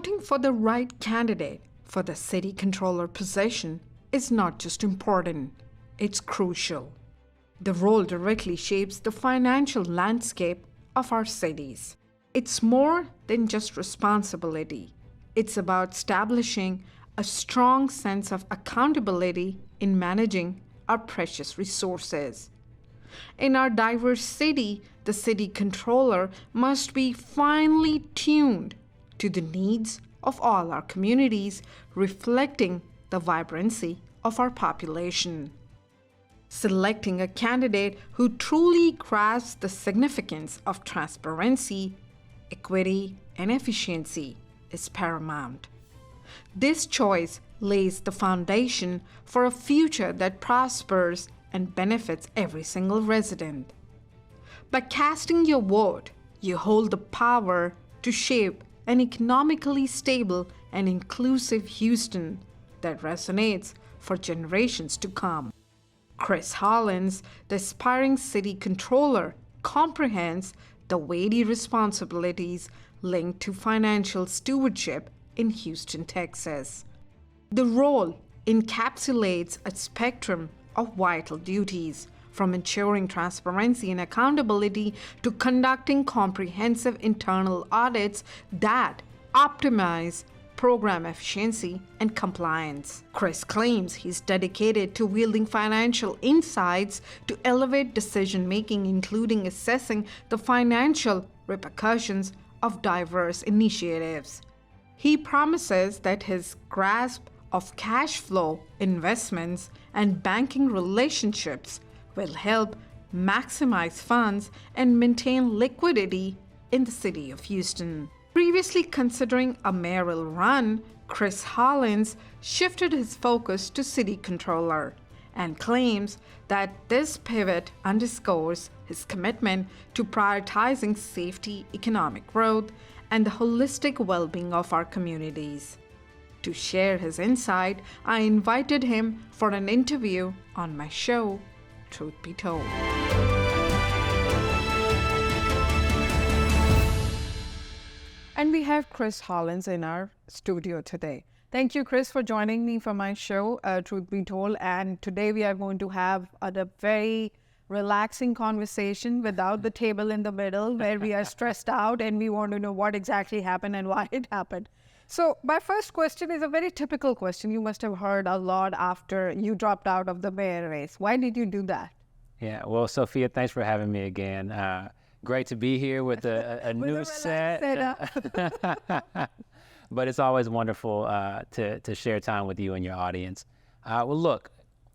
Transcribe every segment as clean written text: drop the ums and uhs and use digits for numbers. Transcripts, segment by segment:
Voting for the right candidate for the city controller position is not just important, it's crucial. The role directly shapes the financial landscape of our cities. It's more than just responsibility. It's about establishing a strong sense of accountability in managing our precious resources. In our diverse city, the city controller must be finely tuned to the needs of all our communities, reflecting the vibrancy of our population. Selecting a candidate who truly grasps the significance of transparency, equity, and efficiency is paramount. This choice lays the foundation for a future that prospers and benefits every single resident. By casting your vote, you hold the power to shape an economically stable and inclusive Houston that resonates for generations to come. Chris Hollins, the aspiring city controller, comprehends the weighty responsibilities linked to financial stewardship in Houston, Texas. The role encapsulates a spectrum of vital duties, from ensuring transparency and accountability to conducting comprehensive internal audits that optimize program efficiency and compliance. Chris claims he's dedicated to wielding financial insights to elevate decision-making, including assessing the financial repercussions of diverse initiatives. He promises that his grasp of cash flow, investments, and banking relationships will help maximize funds and maintain liquidity in the city of Houston. Previously considering a mayoral run, Chris Hollins shifted his focus to city controller and claims that this pivot underscores his commitment to prioritizing safety, economic growth, and the holistic well-being of our communities. To share his insight, I invited him for an interview on my show, Truth Be Told. And we have Chris Hollins in our studio today. Thank you, Chris, for joining me for my show, Truth Be Told. And today we are going to have a very relaxing conversation without the table in the middle where we are stressed out and we want to know what exactly happened and why it happened. So my first question is a very typical question you must have heard a lot after you dropped out of the mayor race. Why did you do that? Yeah, well, Sophia, thanks for having me again. Great to be here with a new set. But it's always wonderful to share time with you and your audience. Well, look,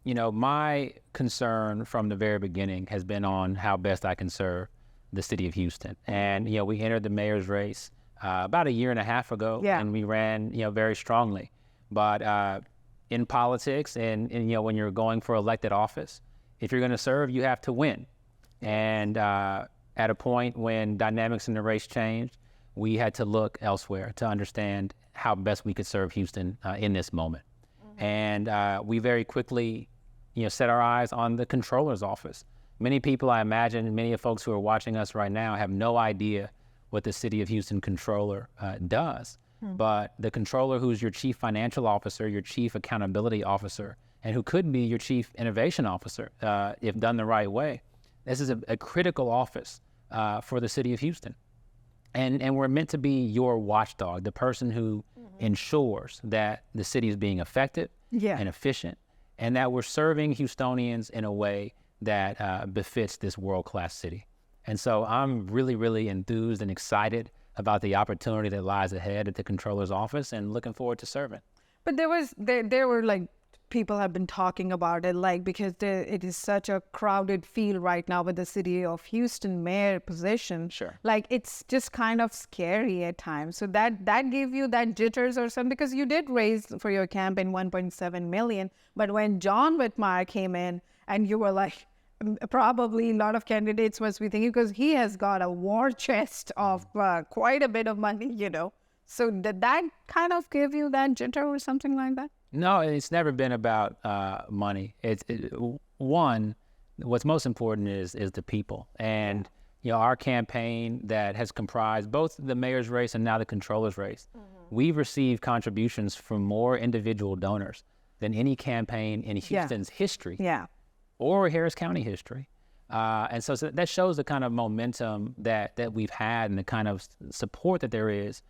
you know, my concern from the very beginning has been on how best I can serve the city of Houston. And, you know, we entered the mayor's race about a year and a half ago, and we ran, you know, very strongly. But in politics and, you know, when you're going for elected office, if you're going to serve, you have to win. And at a point when dynamics in the race changed, we had to look elsewhere to understand how best we could serve Houston in this moment. Mm-hmm. And we very quickly, you know, set our eyes on the controller's office. Many people, I imagine, many of folks who are watching us right now have no idea what the City of Houston controller does. Mm-hmm. But the controller, who's your chief financial officer, your chief accountability officer, and who could be your chief innovation officer if done the right way, this is a critical office for the City of Houston. And we're meant to be your watchdog, the person who ensures that the city is being effective and efficient, and that we're serving Houstonians in a way that befits this world-class city. And so I'm really, really enthused and excited about the opportunity that lies ahead at the controller's office and looking forward to serving. But there were like, people have been talking about it, like, because it is such a crowded field right now with the city of Houston mayor position. Sure. Like, it's just kind of scary at times. So that gave you that jitters or something, because you did raise for your campaign $1.7 million. But when John Whitmire came in, and you were like, probably a lot of candidates must be thinking, because he has got a war chest of quite a bit of money, you know. So did that kind of give you that jitter or something like that? No, it's never been about money. One, what's most important is the people. And, you know, our campaign that has comprised both the mayor's race and now the controller's race we've received contributions from more individual donors than any campaign in Houston's history or Harris County history. And so that shows the kind of momentum that we've had and the kind of support that there is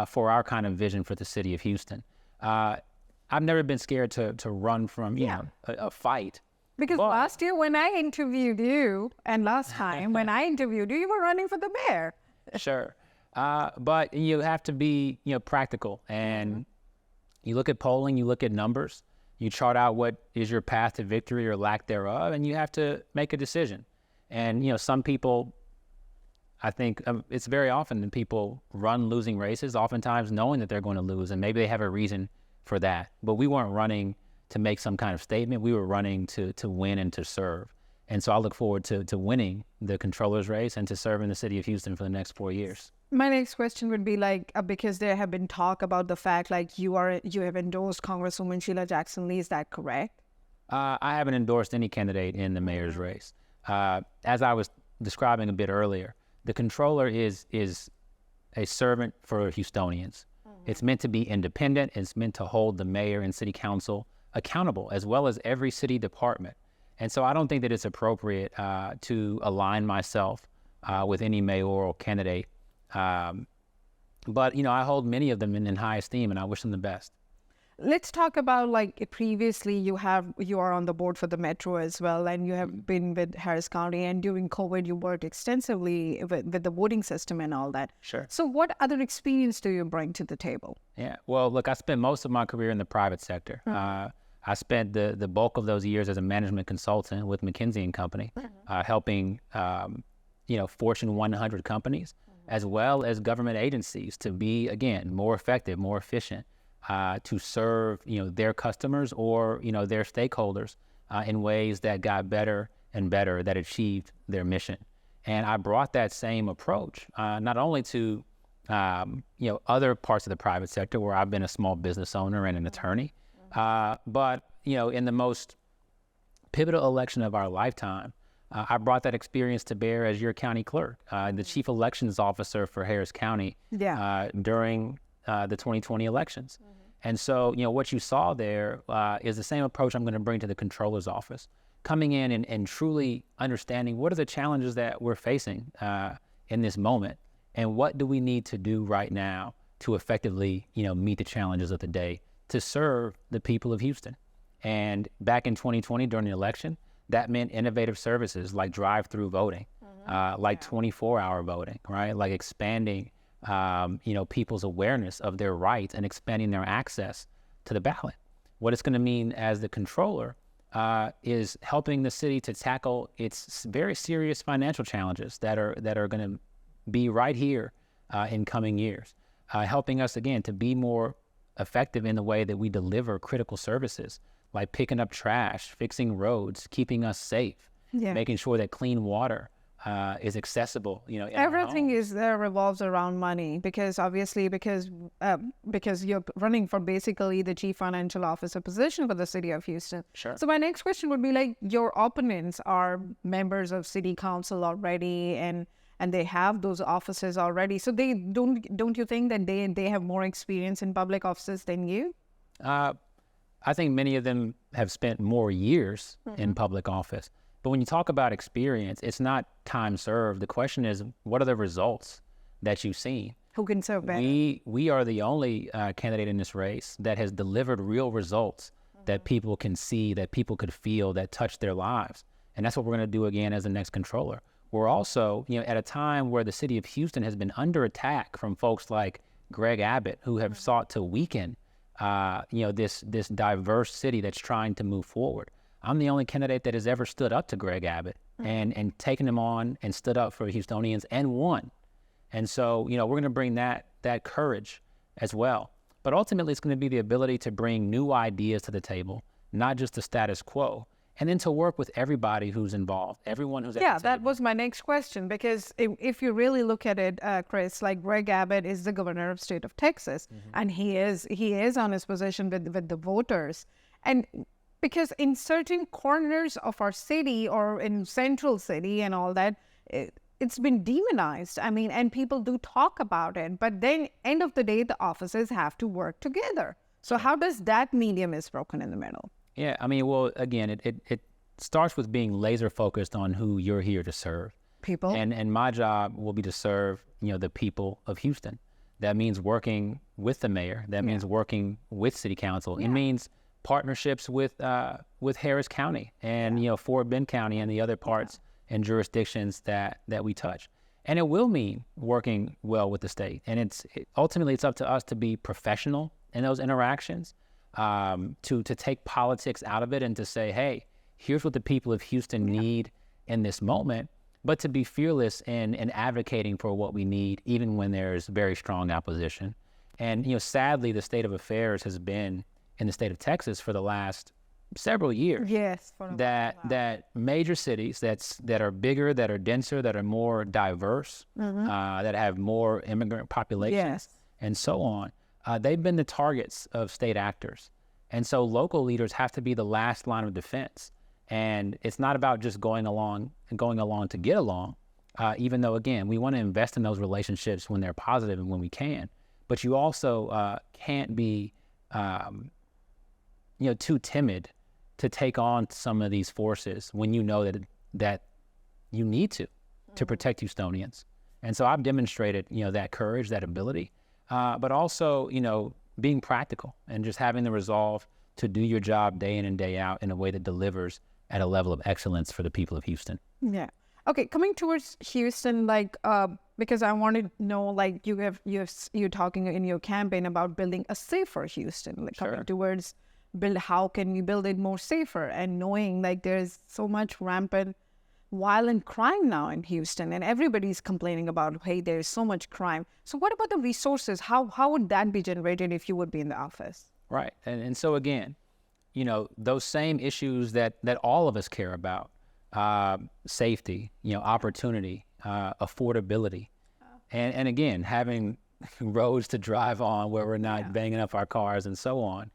for our kind of vision for the city of Houston. I've never been scared to run from, you know, a fight. Because last year when I interviewed you, and last time when I interviewed you, you were running for the mayor. Sure. But you have to be, you know, practical. And you look at polling, you look at numbers, you chart out what is your path to victory or lack thereof, and you have to make a decision. And, you know, some people, I think it's very often that people run losing races, oftentimes knowing that they're going to lose, and maybe they have a reason for that. But we weren't running to make some kind of statement. We were running to win and to serve. And so I look forward to winning the controller's race and to serving the city of Houston for the next 4 years. My next question would be like, because there have been talk about the fact like you have endorsed Congresswoman Sheila Jackson Lee. Is that correct? I haven't endorsed any candidate in the mayor's race. As I was describing a bit earlier, the controller is a servant for Houstonians. It's meant to be independent. It's meant to hold the mayor and city council accountable, as well as every city department. And so I don't think that it's appropriate to align myself with any mayoral candidate. But, you know, I hold many of them in high esteem, and I wish them the best. Let's talk about like previously you are on the board for the Metro as well, and you have been with Harris County, and during COVID you worked extensively with the voting system and all that. Sure. So what other experience do you bring to the table? Yeah, well, look, I spent most of my career in the private sector. I spent the bulk of those years as a management consultant with McKinsey & Company, helping, you know, Fortune 100 companies, as well as government agencies to be, again, more effective, more efficient, to serve, you know, their customers or, you know, their stakeholders in ways that got better and better, that achieved their mission. And I brought that same approach, not only to, you know, other parts of the private sector where I've been a small business owner and an attorney, but, you know, in the most pivotal election of our lifetime, I brought that experience to bear as your county clerk, the chief elections officer for Harris County during the 2020 elections. And so, you know, what you saw there is the same approach I'm going to bring to the controller's office, coming in and truly understanding what are the challenges that we're facing in this moment, and what do we need to do right now to effectively, you know, meet the challenges of the day to serve the people of Houston. And back in 2020 during the election, that meant innovative services like drive-through voting, like 24-hour voting, right? Like expanding, you know, people's awareness of their rights and expanding their access to the ballot. What it's going to mean as the controller is helping the city to tackle its very serious financial challenges that are going to be right here in coming years, helping us again to be more effective in the way that we deliver critical services, like picking up trash, fixing roads, keeping us safe, making sure that clean water is accessible. You know, everything revolves around money, because obviously because you're running for basically the chief financial officer position for the city of Houston. Sure. So my next question would be like, your opponents are members of city council already, and they have those offices already. So they don't you think that they have more experience in public offices than you? I think many of them have spent more years in public office. But when you talk about experience, it's not time served. The question is, what are the results that you've seen? Who can serve better? We are the only candidate in this race that has delivered real results that people can see, that people could feel, that touch their lives. And that's what we're going to do again as the next controller. We're also, you know, at a time where the city of Houston has been under attack from folks like Greg Abbott, who have sought to weaken, you know, this diverse city that's trying to move forward. I'm the only candidate that has ever stood up to Greg Abbott and taken him on and stood up for Houstonians and won. And so, you know, we're going to bring that courage as well. But ultimately, it's going to be the ability to bring new ideas to the table, not just the status quo, and then to work with everybody who's involved, everyone who's at the table. That was my next question, because if you really look at it, Chris, like Greg Abbott is the governor of state of Texas, and he is on his position with the voters. And because in certain corners of our city or in central city and all that, it's been demonized. I mean, and people do talk about it, but then end of the day, the offices have to work together. So how does that medium is broken in the middle? Yeah, I mean, well, again, it starts with being laser focused on who you're here to serve. People. And my job will be to serve, the people of Houston. That means working with the mayor. That means working with city council. It means partnerships with Harris County and Fort Bend County and the other parts and jurisdictions that we touch. And it will mean working well with the state. And ultimately it's up to us to be professional in those interactions, to take politics out of it and to say, hey, here's what the people of Houston need in this moment, but to be fearless in advocating for what we need, even when there's very strong opposition. And, sadly, the state of affairs has been in the state of Texas for the last several years. Yes. That major cities that are bigger, that are denser, that are more diverse, that have more immigrant populations, and so on, they've been the targets of state actors. And so local leaders have to be the last line of defense. And it's not about just going along to get along, even though, again, we want to invest in those relationships when they're positive and when we can. But you also can't be, too timid to take on some of these forces when you know that you need to protect Houstonians. And so I've demonstrated, that courage, that ability, but also, being practical and just having the resolve to do your job day in and day out in a way that delivers at a level of excellence for the people of Houston. Yeah. Okay. Coming towards Houston, because I want to know, you're talking in your campaign about building a safer Houston, coming towards how can we build it more safer, and knowing there's so much rampant violent crime now in Houston, and everybody's complaining about, hey, there's so much crime. So what about the resources? How would that be generated if you would be in the office? Right. And so again, those same issues that all of us care about, safety, opportunity, affordability, and again, having roads to drive on where we're not banging up our cars and so on.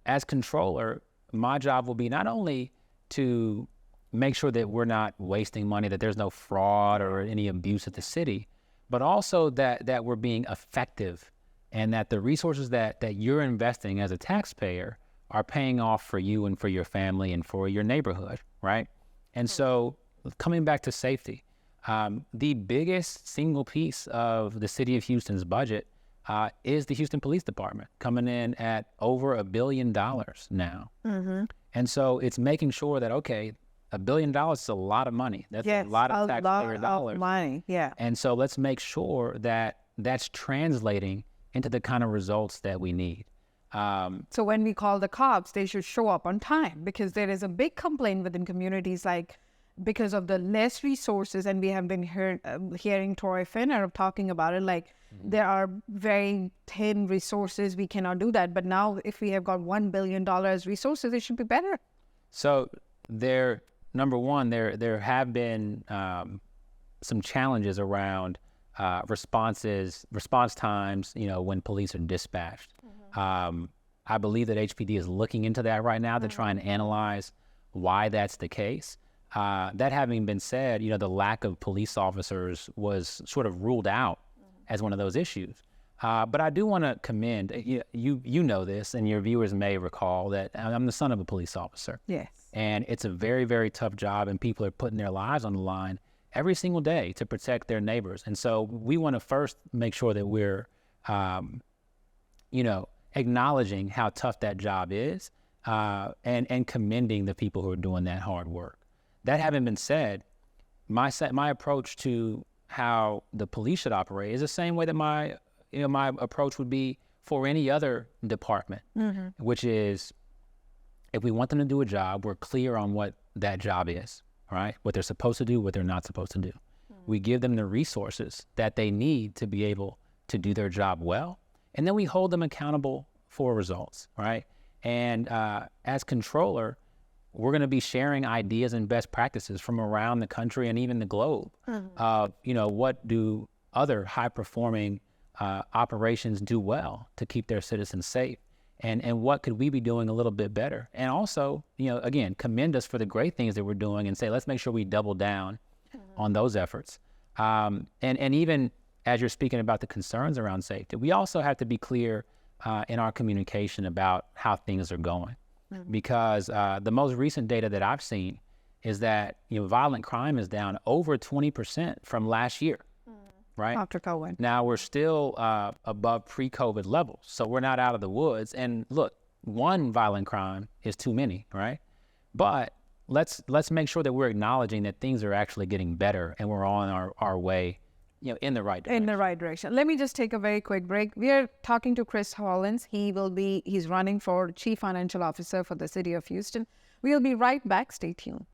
As controller, my job will be not only to make sure that we're not wasting money, that there's no fraud or any abuse at the city, but also that we're being effective and that the resources that you're investing as a taxpayer are paying off for you and for your family and for your neighborhood, right? And so coming back to safety, the biggest single piece of the city of Houston's budget is the Houston Police Department, coming in at over $1 billion now. And so it's making sure that, okay, $1 billion is a lot of money. That's a lot of taxpayer dollars. Of money, And so let's make sure that that's translating into the kind of results that we need. So when we call the cops, they should show up on time, because there is a big complaint within communities, because of the less resources, and we have been hearing Troy Finner talking about it, there are very thin resources, we cannot do that. But now if we have got $1 billion resources, it should be better. So number one, there have been some challenges around response times, when police are dispatched. I believe that HPD is looking into that right now to try and analyze why that's the case. That having been said, the lack of police officers was sort of ruled out as one of those issues. But I do want to commend, you know this, and your viewers may recall that I'm the son of a police officer. Yes. And it's a very, very tough job, and people are putting their lives on the line every single day to protect their neighbors. And so we want to first make sure that we're, acknowledging how tough that job is, and commending the people who are doing that hard work. That having been said, my approach to how the police should operate is the same way that my approach would be for any other department, which is, if we want them to do a job, we're clear on what that job is, right? What they're supposed to do, what they're not supposed to do. We give them the resources that they need to be able to do their job well, and then we hold them accountable for results, right? And as controller, we're going to be sharing ideas and best practices from around the country and even the globe. What do other high-performing operations do well to keep their citizens safe? And what could we be doing a little bit better? And also, again, commend us for the great things that we're doing and say, let's make sure we double down on those efforts. And even as you're speaking about the concerns around safety, we also have to be clear in our communication about how things are going. Because the most recent data that I've seen is that violent crime is down over 20% from last year, right? After COVID. Now we're still above pre-COVID levels, so we're not out of the woods. And look, one violent crime is too many, right? But let's make sure that we're acknowledging that things are actually getting better and we're on our way, in the right direction. In the right direction. Let me just take a very quick break. We are talking to Chris Hollins. He's running for Chief Financial Officer for the City of Houston. We'll be right back. Stay tuned.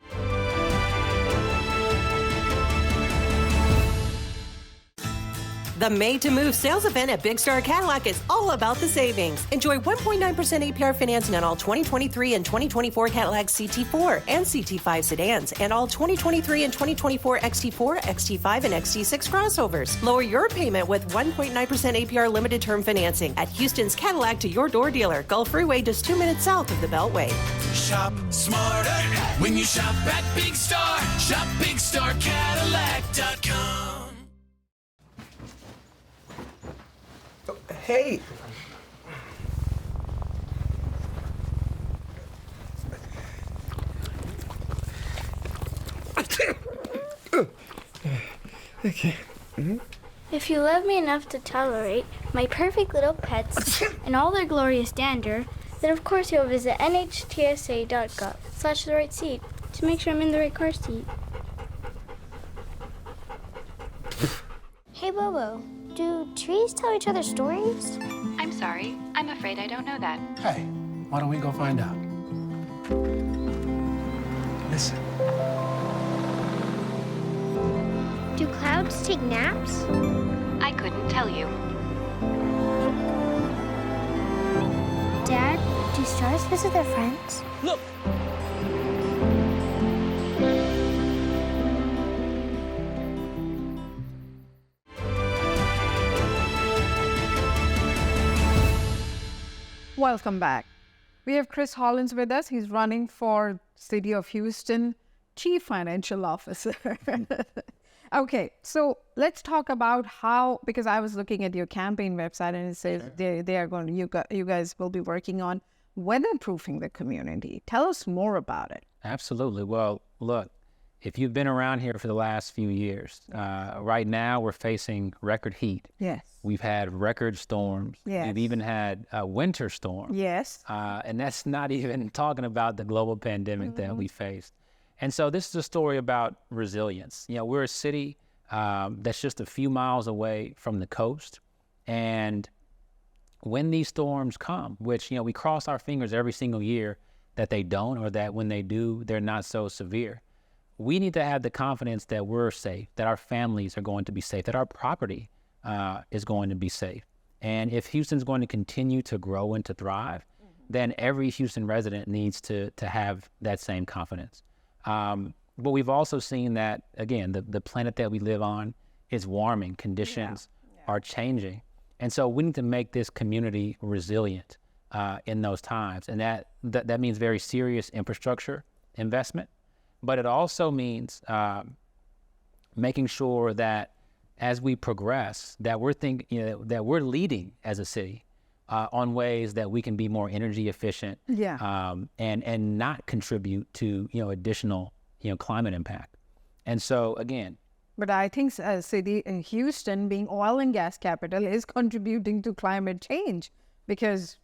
The Made to Move sales event at Big Star Cadillac is all about the savings. Enjoy 1.9% APR financing on all 2023 and 2024 Cadillac CT4 and CT5 sedans and all 2023 and 2024 XT4, XT5, and XT6 crossovers. Lower your payment with 1.9% APR limited term financing at Houston's Cadillac to your door dealer. Gulf Freeway just 2 minutes south of the Beltway. Shop smarter when you shop at Big Star. Shop BigStarCadillac.com. Hey! Okay. If you love me enough to tolerate my perfect little pets and all their glorious dander, then of course you'll visit nhtsa.gov/the right seat to make sure I'm in the right car seat. Hey Bobo, do trees tell each other stories? I'm sorry, I'm afraid I don't know that. Hey, why don't we go find out? Listen. Do clouds take naps? I couldn't tell you. Dad, do stars visit their friends? Look! Welcome back. We have Chris Hollins with us. He's running for City of Houston Chief Financial Officer. Okay, so let's talk about how, because I was looking at your campaign website and it says they are going to, you guys will be working on weatherproofing the community. Tell us more about it. Absolutely. Well, look, if you've been around here for the last few years, right now we're facing record heat. Yes. We've had record storms. Yes. We've even had a winter storm. Yes. And that's not even talking about the global pandemic that we faced. And so this is a story about resilience. We're a city that's just a few miles away from the coast. And when these storms come, which, we cross our fingers every single year that they don't, or that when they do, they're not so severe. We need to have the confidence that we're safe, that our families are going to be safe, that our property is going to be safe. And if Houston's going to continue to grow and to thrive, then every Houston resident needs to have that same confidence. But we've also seen that, again, the planet that we live on is warming. Conditions are changing. And so we need to make this community resilient in those times. And that means very serious infrastructure investment. But it also means making sure that as we progress, that we're that we're leading as a city on ways that we can be more energy efficient, and not contribute to additional climate impact. And so again, but I think a city in Houston, being oil and gas capital, is contributing to climate change because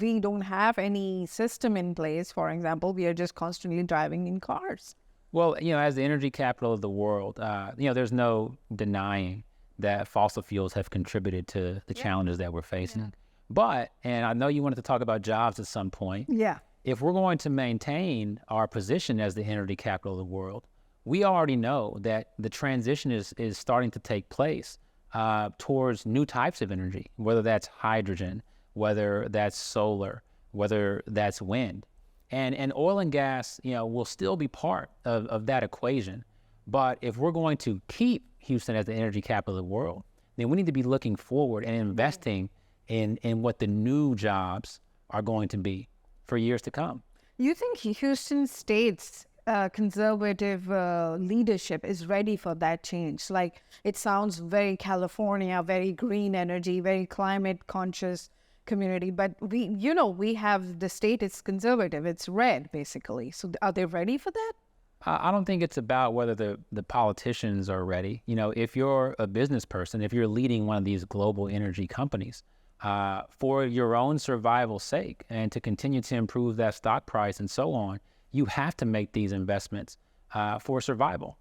we don't have any system in place. For example, we are just constantly driving in cars. Well, as the energy capital of the world, there's no denying that fossil fuels have contributed to the challenges that we're facing. But, and I know you wanted to talk about jobs at some point. Yeah. If we're going to maintain our position as the energy capital of the world, we already know that the transition is starting to take place towards new types of energy, whether that's hydrogen, whether that's solar, whether that's wind. And oil and gas, will still be part of that equation. But if we're going to keep Houston as the energy capital of the world, then we need to be looking forward and investing in what the new jobs are going to be for years to come. You think Houston stays conservative leadership is ready for that change? Like, it sounds very California, very green energy, very climate conscious community, but we have the state, it's conservative, it's red basically. So are they ready for that? I don't think it's about whether the politicians are ready. If you're a business person, if you're leading one of these global energy companies, for your own survival's sake and to continue to improve that stock price and so on, you have to make these investments for survival.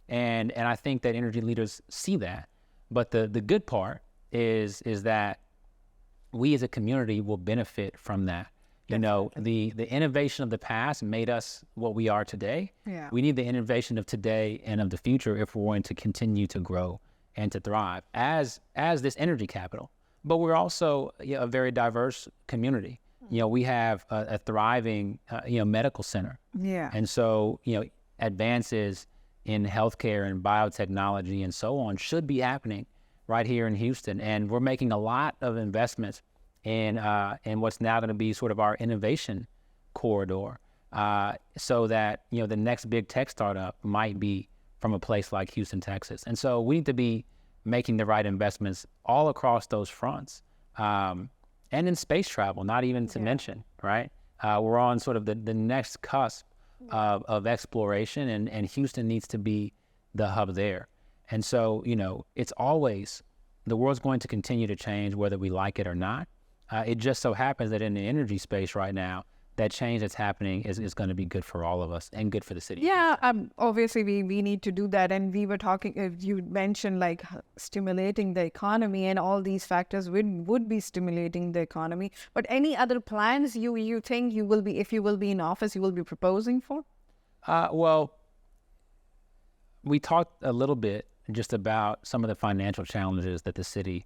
And I think that energy leaders see that. But the good part is that we as a community will benefit from that. The innovation of the past made us what we are today. Yeah. We need the innovation of today and of the future if we're going to continue to grow and to thrive as this energy capital. But we're also a very diverse community. We have a thriving medical center. Yeah. And so advances in healthcare and biotechnology and so on should be happening right here in Houston. And we're making a lot of investments in what's now going to be sort of our innovation corridor, so that the next big tech startup might be from a place like Houston, Texas. And so we need to be making the right investments all across those fronts, and in space travel, not even to mention, right? We're on sort of the next cusp of exploration, and Houston needs to be the hub there. And so it's always, the world's going to continue to change whether we like it or not. It just so happens that in the energy space right now, that change that's happening is going to be good for all of us and good for the city. Yeah, obviously we need to do that. And we were talking, you mentioned like stimulating the economy, and all these factors would be stimulating the economy. But any other plans you think you will be, if you will be in office, you will be proposing for? Well, we talked a little bit just about some of the financial challenges that the city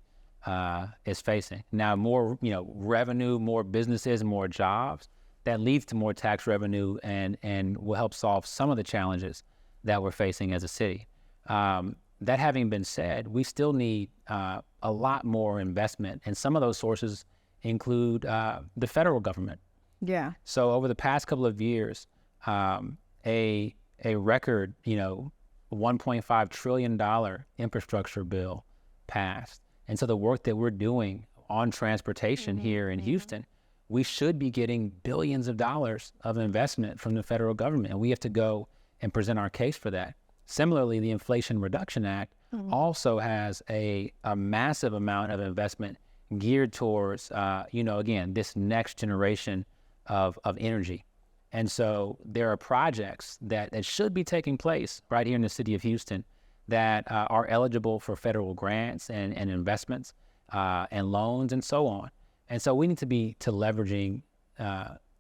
is facing. Now, more revenue, more businesses, more jobs, that leads to more tax revenue and will help solve some of the challenges that we're facing as a city. That having been said, we still need a lot more investment, and some of those sources include the federal government. Yeah. So over the past couple of years, a record, $1.5 trillion infrastructure bill passed. And so the work that we're doing on transportation here in Houston, we should be getting billions of dollars of investment from the federal government, and we have to go and present our case for that. Similarly, the Inflation Reduction Act also has a massive amount of investment geared towards, again, this next generation of energy. And so there are projects that should be taking place right here in the city of Houston that are eligible for federal grants and investments and loans and so on. And so we need to be leveraging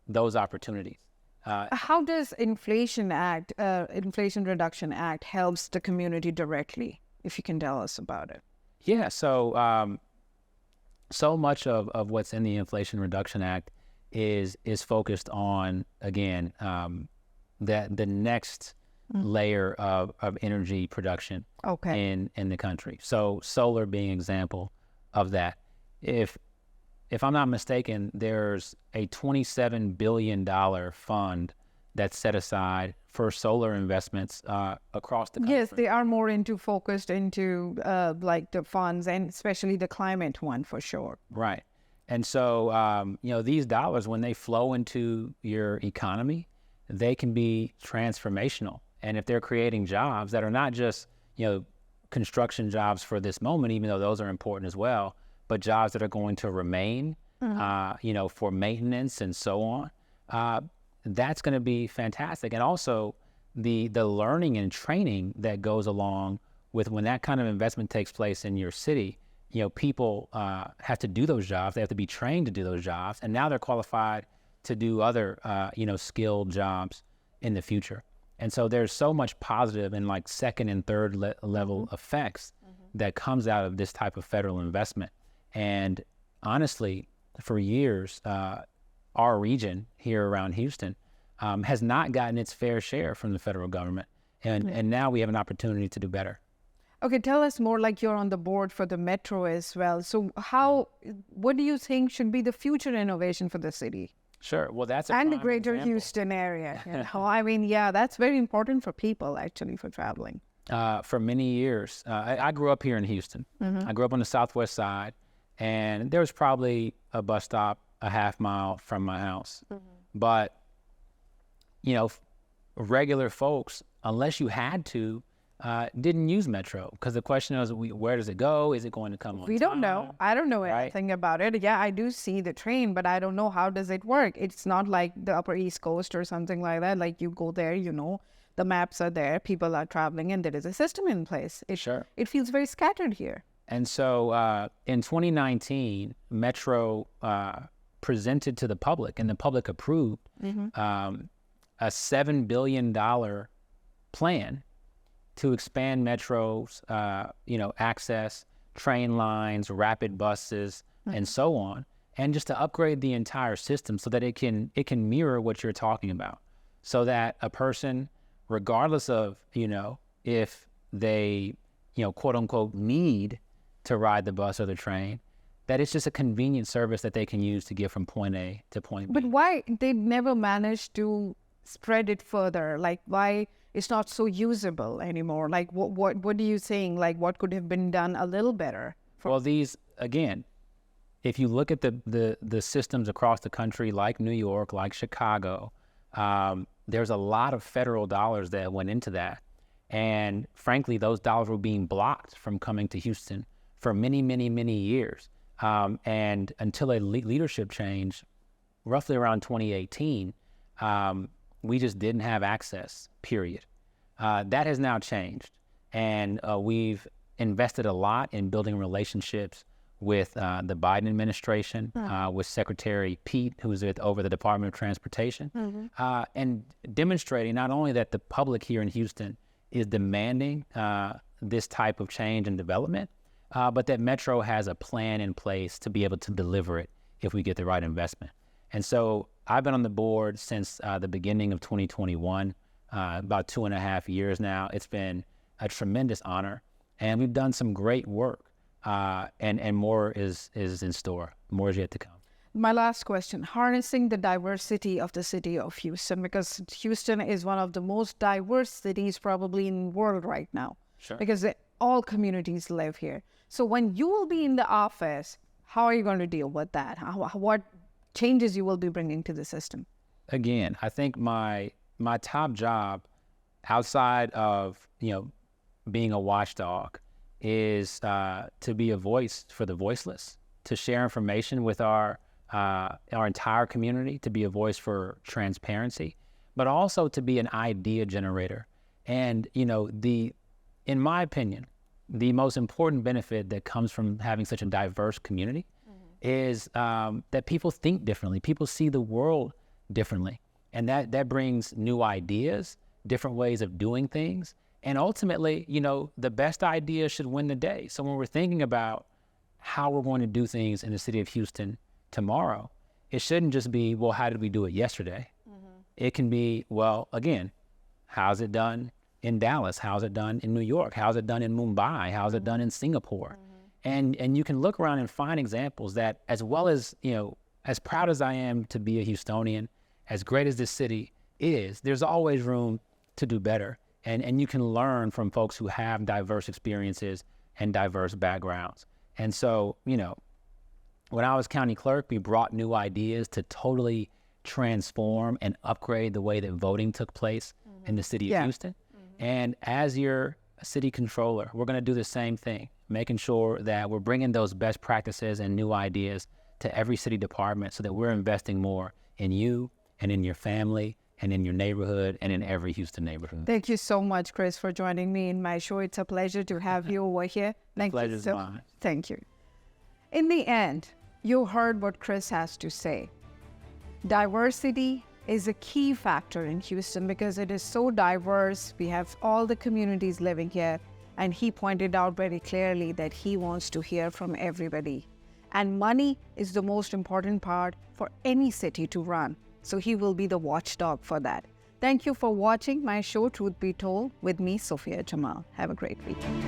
those opportunities. How does Inflation Reduction Act helps the community directly, if you can tell us about it? Yeah, so much of what's in the Inflation Reduction Act is focused on, again, the next layer of energy production in the country. So solar being an example of that. If I'm not mistaken, there's a $27 billion fund that's set aside for solar investments across the country. Yes, they are more focused into like the funds, and especially the climate one for sure. Right. And so, these dollars, when they flow into your economy, they can be transformational. And if they're creating jobs that are not just, construction jobs for this moment, even though those are important as well, but jobs that are going to remain, for maintenance and so on, that's going to be fantastic. And also the learning and training that goes along with when that kind of investment takes place in your city. People have to do those jobs. They have to be trained to do those jobs. And now they're qualified to do other, skilled jobs in the future. And so there's so much positive and like second and third level effects that comes out of this type of federal investment. And honestly, for years, our region here around Houston has not gotten its fair share from the federal government. And now we have an opportunity to do better. Okay, tell us more, like you're on the board for the metro as well. So what do you think should be the future innovation for the city? Sure. Well, that's a and the prime greater example. Houston area. I mean, yeah, that's very important for people actually for traveling. For many years. I grew up here in Houston. I grew up on the southwest side, and there was probably a bus stop a half mile from my house. But, regular folks, unless you had to, didn't use Metro, because the question is, where does it go? Is it going to come on We don't know. I don't know right? anything about it. Yeah, I do see the train, but I don't know how does it work. It's not like the Upper East Coast or something like that. Like you go there, the maps are there, people are traveling, and there is a system in place. Sure. It feels very scattered here. And so in 2019, Metro presented to the public, and the public approved a $7 billion plan to expand Metro's, access, train lines, rapid buses, and so on, and just to upgrade the entire system so that it can mirror what you're talking about, so that a person, regardless of, if they, quote unquote, need to ride the bus or the train, that it's just a convenient service that they can use to get from point A to point B. But why they never managed to spread it further? Like why it's not so usable anymore? Like what do you think? Like what could have been done a little better? Well, these, again, if you look at the systems across the country, like New York, like Chicago, there's a lot of federal dollars that went into that. And frankly, those dollars were being blocked from coming to Houston for many, many, many years. And until a leadership change, roughly around 2018, we just didn't have access, period. That has now changed. And we've invested a lot in building relationships with the Biden administration, with Secretary Pete, who's over the Department of Transportation, and demonstrating not only that the public here in Houston is demanding this type of change and development, but that Metro has a plan in place to be able to deliver it if we get the right investment. And so I've been on the board since the beginning of 2021, about 2.5 years now. It's been a tremendous honor, and we've done some great work, and more is in store. More is yet to come. My last question, harnessing the diversity of the city of Houston, because Houston is one of the most diverse cities probably in the world right now. Sure. Because all communities live here. So when you will be in the office, how are you going to deal with that? What changes you will be bringing to the system? Again, I think my top job outside of, being a watchdog is to be a voice for the voiceless, to share information with our entire community, to be a voice for transparency, but also to be an idea generator. And, in my opinion, the most important benefit that comes from having such a diverse community is that people think differently. People see the world differently. And that brings new ideas, different ways of doing things. And ultimately, the best idea should win the day. So when we're thinking about how we're going to do things in the city of Houston tomorrow, it shouldn't just be, well, how did we do it yesterday? It can be, well, again, how's it done in Dallas? How's it done in New York? How's it done in Mumbai? How's it done in Singapore? And you can look around and find examples that, as well as, as proud as I am to be a Houstonian, as great as this city is, there's always room to do better. And you can learn from folks who have diverse experiences and diverse backgrounds. And so, when I was county clerk, we brought new ideas to totally transform and upgrade the way that voting took place in the city of Houston. And as your city controller, we're going to do the same thing, making sure that we're bringing those best practices and new ideas to every city department so that we're investing more in you and in your family and in your neighborhood and in every Houston neighborhood. Thank you so much, Chris, for joining me in my show. It's a pleasure to have you over here. Thank you. Pleasure's mine. Thank you. In the end, you heard what Chris has to say. Diversity is a key factor in Houston because it is so diverse. We have all the communities living here, and he pointed out very clearly that he wants to hear from everybody. And money is the most important part for any city to run. So he will be the watchdog for that. Thank you for watching my show, Truth Be Told, with me, Sofia Jamal. Have a great weekend.